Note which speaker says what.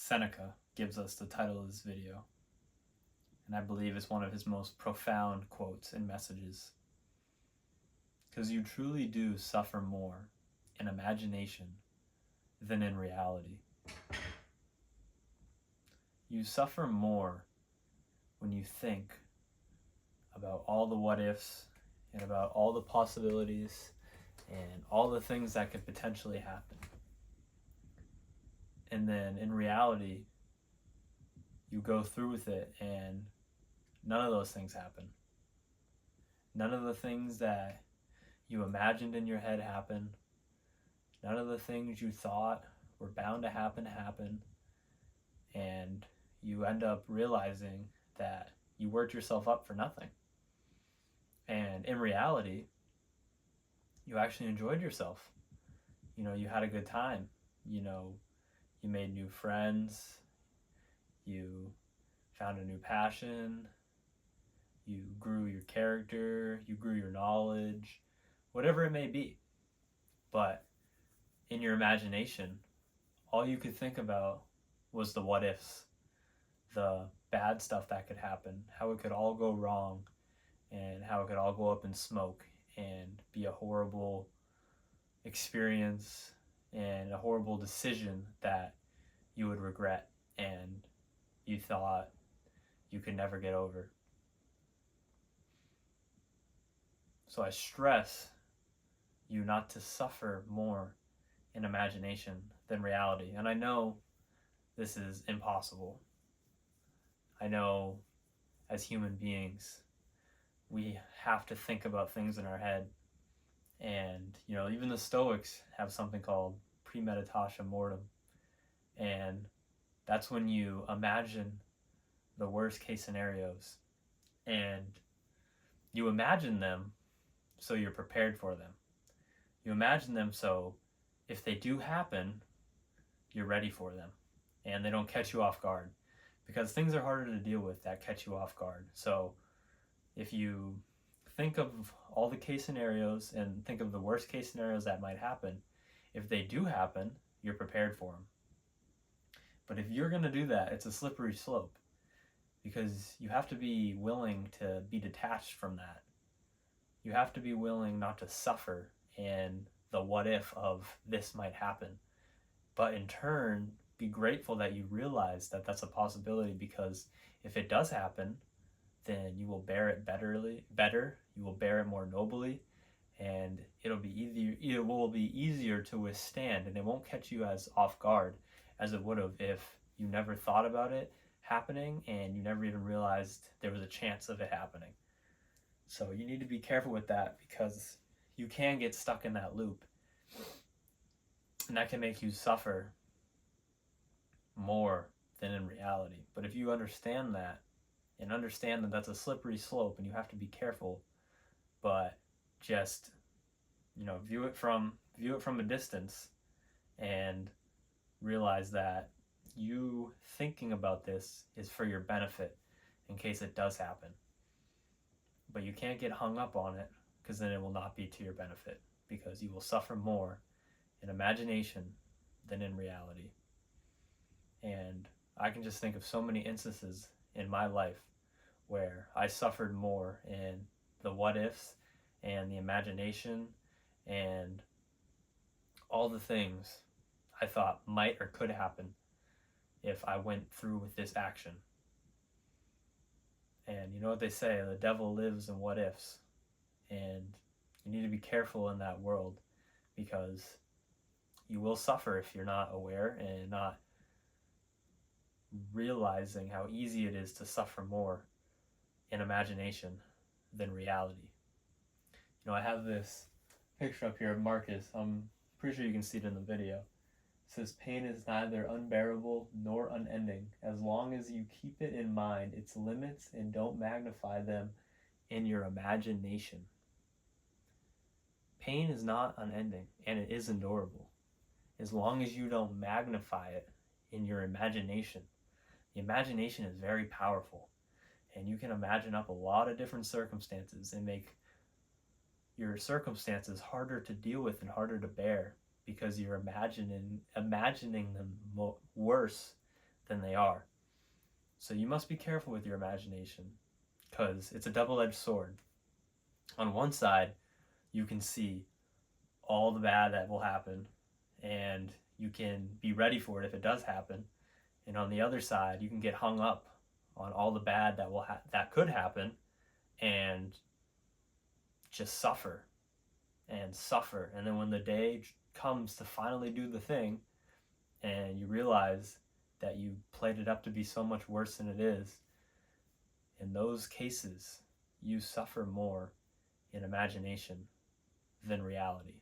Speaker 1: Seneca gives us the title of this video, and I believe it's one of his most profound quotes and messages. Because you truly do suffer more in imagination than in reality. You suffer more when you think about all the what ifs and about all the possibilities and all the things that could potentially happen. And then in reality, you go through with it and none of those things happen. None of the things that you imagined in your head happen. None of the things you thought were bound to happen. And you end up realizing that you worked yourself up for nothing. And in reality, you actually enjoyed yourself. You had a good time. You made new friends. You found a new passion. You grew your character. You grew your knowledge. Whatever it may be. But in your imagination, all you could think about was the what ifs, the bad stuff that could happen, how it could all go wrong, and how it could all go up in smoke and be a horrible experience and a horrible decision that you would regret and you thought you could never get over. So I stress you not to suffer more in imagination than reality. And I know this is impossible. I know as human beings, we have to think about things in our head. And, even the Stoics have something called premeditatio mortem. And that's when you imagine the worst case scenarios. And you imagine them so you're prepared for them. You imagine them so if they do happen, you're ready for them. And they don't catch you off guard. Because things are harder to deal with that catch you off guard. So if you think of all the case scenarios and think of the worst case scenarios that might happen, if they do happen, you're prepared for them. But if you're going to do that, it's a slippery slope because you have to be willing to be detached from that. You have to be willing not to suffer in the what if of this might happen, but in turn, be grateful that you realize that that's a possibility, because if it does happen, then you will bear it better, you will bear it more nobly, and it will be easier to withstand, and it won't catch you as off guard as it would have if you never thought about it happening and you never even realized there was a chance of it happening. So you need to be careful with that because you can get stuck in that loop, and that can make you suffer more than in reality. But if you understand that and understand that that's a slippery slope and you have to be careful, but just view it from a distance and realize that you thinking about this is for your benefit in case it does happen. But you can't get hung up on it, because then it will not be to your benefit, because you will suffer more in imagination than in reality. And I can just think of so many instances in my life where I suffered more in the what ifs and the imagination and all the things I thought might or could happen if I went through with this action. And you know what they say, the devil lives in what ifs. And you need to be careful in that world, because you will suffer if you're not aware and not realizing how easy it is to suffer more in imagination than reality. I have this picture up here of Marcus. I'm pretty sure you can see it in the video. It says, "Pain is neither unbearable nor unending, as long as you keep it in mind, its limits, and don't magnify them in your imagination." Pain is not unending, and it is endurable, as long as you don't magnify it in your imagination. The imagination is very powerful, and you can imagine up a lot of different circumstances and make your circumstances harder to deal with and harder to bear, because you're imagining them worse than they are. So you must be careful with your imagination, because it's a double-edged sword. On one side, you can see all the bad that will happen, and you can be ready for it if it does happen. And on the other side, you can get hung up on all the bad that could happen, and just suffer and suffer. And then when the day comes to finally do the thing, and you realize that you played it up to be so much worse than it is, in those cases, you suffer more in imagination than reality.